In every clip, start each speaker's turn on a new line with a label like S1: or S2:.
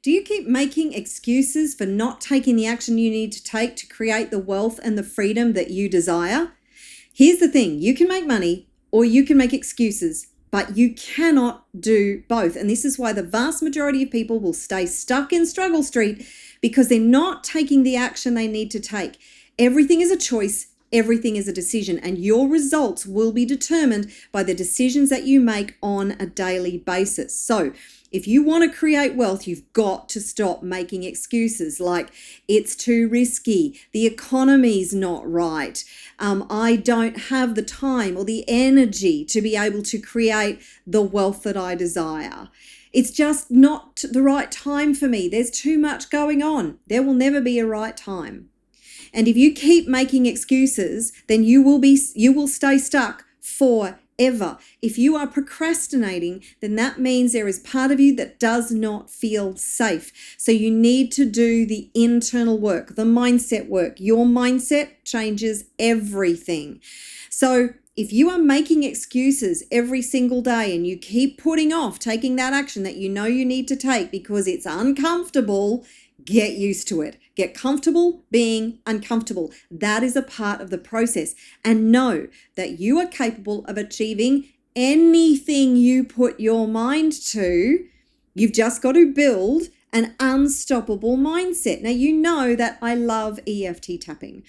S1: Do you keep making excuses for not taking the action you need to take to create the wealth and the freedom that you desire? Here's the thing, you can make money or you can make excuses, but you cannot do both. And this is why the vast majority of people will stay stuck in struggle street, because they're not taking the action they need to take. Everything is a choice. Everything is a decision, and your results will be determined by the decisions that you make on a daily basis. So if you want to create wealth, you've got to stop making excuses like it's too risky, the economy's not right, I don't have the time or the energy to be able to create the wealth that I desire. It's just not the right time for me. There's too much going on. There will never be a right time. And if you keep making excuses, then you will stay stuck forever. If you are procrastinating, then that means there is part of you that does not feel safe. So you need to do the internal work, the mindset work. Your mindset changes everything. So if you are making excuses every single day and you keep putting off taking that action that you know you need to take because it's uncomfortable, get used to it. Get comfortable being uncomfortable. That is a part of the process. And know that you are capable of achieving anything you put your mind to. You've just got to build an unstoppable mindset. Now, you know that I love EFT tapping.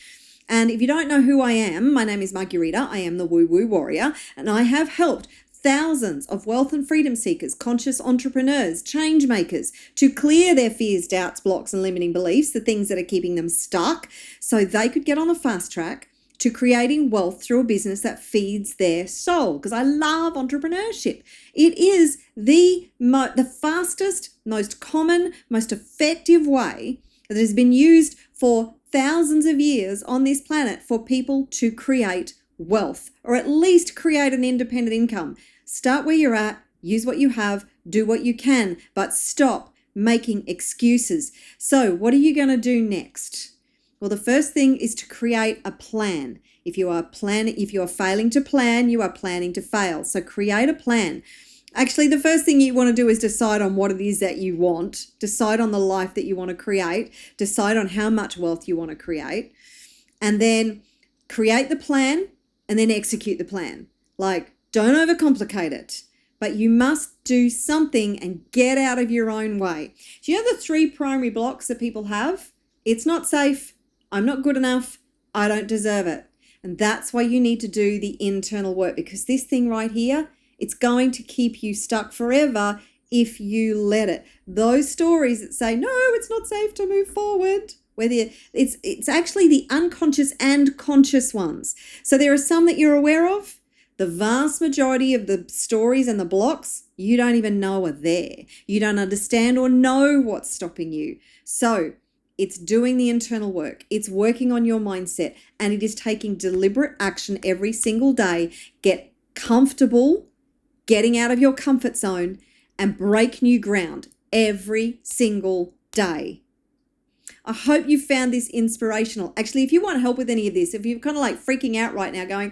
S1: And if you don't know who I am, my name is Marguerita. I am the Woo Woo Warrior, and I have helped thousands of wealth and freedom seekers, conscious entrepreneurs, change makers to clear their fears, doubts, blocks, and limiting beliefs, the things that are keeping them stuck, so they could get on the fast track to creating wealth through a business that feeds their soul. Because I love entrepreneurship. It is the fastest, most common, most effective way that has been used for thousands of years on this planet for people to create wealth, or at least create an independent income. Start where you're at, use what you have, do what you can, but stop making excuses. So what are you going to do next? Well, the first thing is to create a plan. If you are failing to plan, you are planning to fail. So create a plan. Actually, the first thing you want to do is decide on what it is that you want, decide on the life that you want to create, decide on how much wealth you want to create, and then create the plan and then execute the plan. Like, don't overcomplicate it, but you must do something and get out of your own way. Do you know the 3 primary blocks that people have? It's not safe, I'm not good enough, I don't deserve it. And that's why you need to do the internal work, because this thing right here, it's going to keep you stuck forever if you let it. Those stories that say, no, it's not safe to move forward, whether it's actually the unconscious and conscious ones. So there are some that you're aware of. The vast majority of the stories and the blocks, you don't even know are there. You don't understand or know what's stopping you. So it's doing the internal work. It's working on your mindset, and it is taking deliberate action every single day. Get comfortable, getting out of your comfort zone, and break new ground every single day. I hope you found this inspirational. Actually, if you want help with any of this, if you're kind of like freaking out right now going,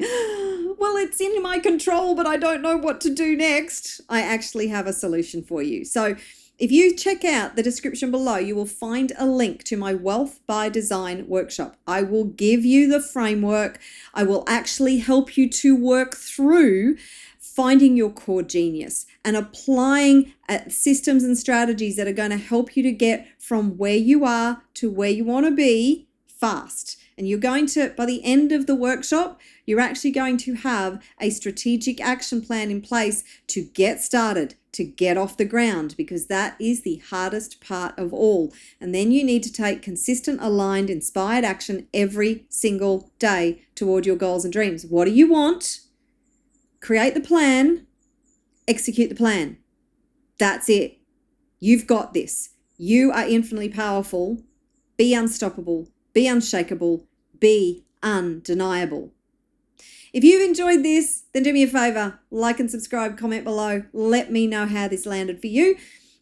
S1: well, it's in my control, but I don't know what to do next, I actually have a solution for you. So if you check out the description below, you will find a link to my Wealth by Design workshop. I will give you the framework. I will actually help you to work through finding your core genius and applying systems and strategies that are going to help you to get from where you are to where you want to be fast. And you're going to, by the end of the workshop, you're actually going to have a strategic action plan in place to get started, to get off the ground, because that is the hardest part of all. And then you need to take consistent, aligned, inspired action every single day toward your goals and dreams. What do you want? Create the plan, execute the plan. That's it. You've got this. You are infinitely powerful. Be unstoppable. Be unshakable. Be undeniable. If you've enjoyed this, then do me a favor, like and subscribe, comment below. Let me know how this landed for you.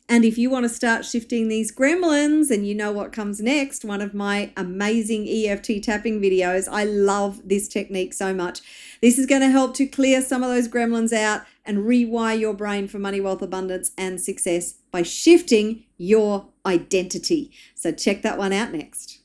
S1: And if you want to start shifting these gremlins and you know what comes next, one of my amazing EFT tapping videos, I love this technique so much. This is going to help to clear some of those gremlins out and rewire your brain for money, wealth, abundance, and success by shifting your identity. So check that one out next.